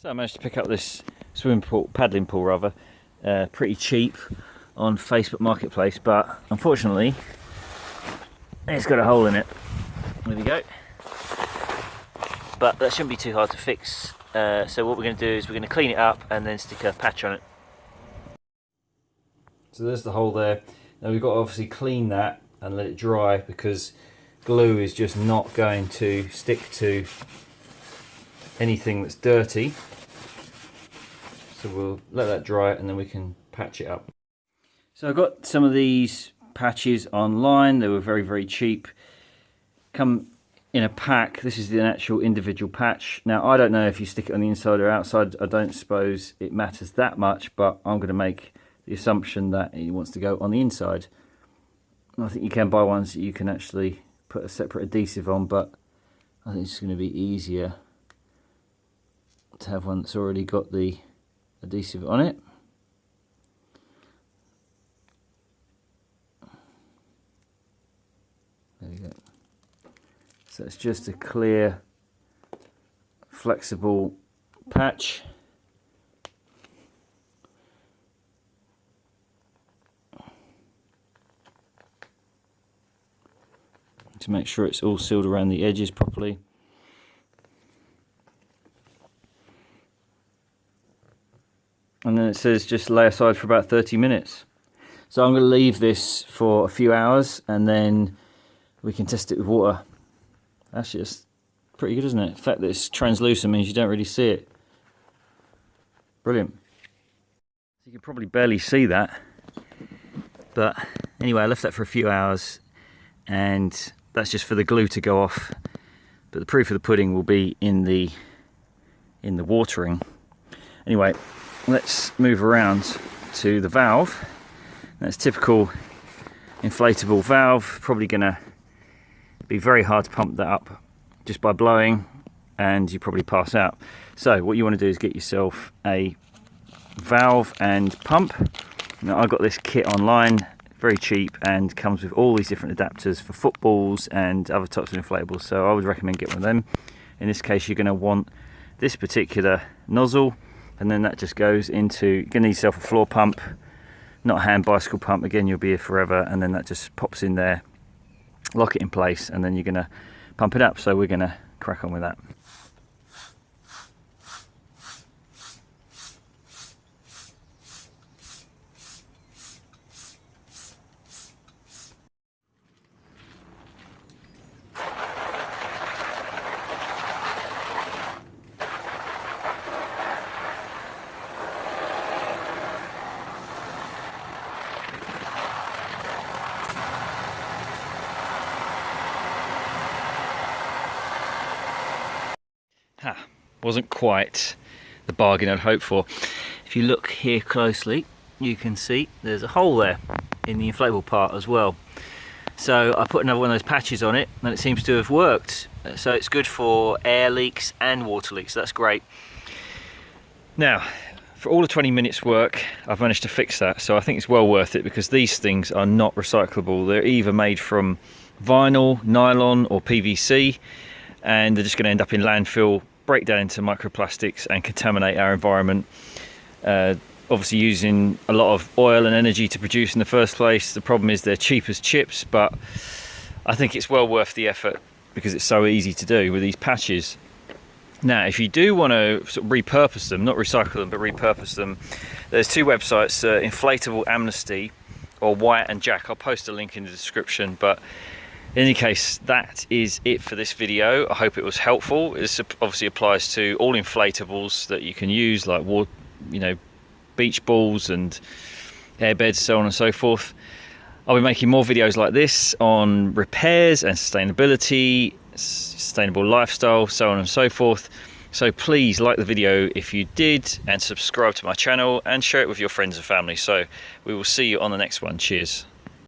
So I managed to pick up this paddling pool rather, pretty cheap on Facebook Marketplace, but unfortunately it's got a hole in it. There we go. But that shouldn't be too hard to fix. So what we're going to do is we're going to clean it up and then stick a patch on it. So there's the hole there. Now we've got to obviously clean that and let it dry, because glue is just not going to stick to anything that's dirty. So we'll let that dry and then we can patch it up. So I got some of these patches online. They were very, very cheap. Come in a pack. This is the actual individual patch. Now I don't know if you stick it on the inside or outside. I don't suppose it matters that much, but I'm going to make the assumption that it wants to go on the inside. And I think you can buy ones that you can actually put a separate adhesive on, but I think it's going to be easier to have one that's already got the adhesive on it. There we go. So it's just a clear, flexible patch. To make sure it's all sealed around the edges properly. And then it says just lay aside for about 30 minutes. So I'm going to leave this for a few hours and then we can test it with water. Actually, it's pretty good, isn't it? The fact that it's translucent means you don't really see it. Brilliant. You can probably barely see that. But anyway, I left that for a few hours and that's just for the glue to go off. But the proof of the pudding will be in the watering. Anyway, let's move around to the valve. That's typical inflatable valve. Probably gonna be very hard to pump that up just by blowing, and you probably pass out. So what you want to do is get yourself a valve and pump. Now I got this kit online, very cheap, and comes with all these different adapters for footballs and other types of inflatables, so I would recommend getting one of them. In this case you're going to want this particular nozzle, and then that just goes into, you're going to need yourself a floor pump, not a hand bicycle pump, again you'll be here forever, and then that just pops in there, lock it in place, and then you're going to pump it up. So we're going to crack on with that. Wasn't quite the bargain I'd hoped for. If you look here closely, you can see there's a hole there in the inflatable part as well. So I put another one of those patches on it and it seems to have worked. So it's good for air leaks and water leaks, so that's great. Now, for all the 20 minutes work, I've managed to fix that, so I think it's well worth it, because these things are not recyclable. They're either made from vinyl, nylon or PVC, and they're just going to end up in landfill, break down into microplastics and contaminate our environment. Obviously using a lot of oil and energy to produce in the first place. The problem is they're cheap as chips, but I think it's well worth the effort because it's so easy to do with these patches. Now, if you do want to sort of repurpose them, not recycle them, but repurpose them, there's two websites, Inflatable Amnesty or Wyatt and Jack. I'll post a link in the description, but in any case, that is it for this video. I hope it was helpful. This obviously applies to all inflatables that you can use, like beach balls and airbeds, so on and so forth. I'll be making more videos like this on repairs and sustainability, sustainable lifestyle, so on and so forth. So please like the video if you did, and subscribe to my channel and share it with your friends and family. So we will see you on the next one. Cheers.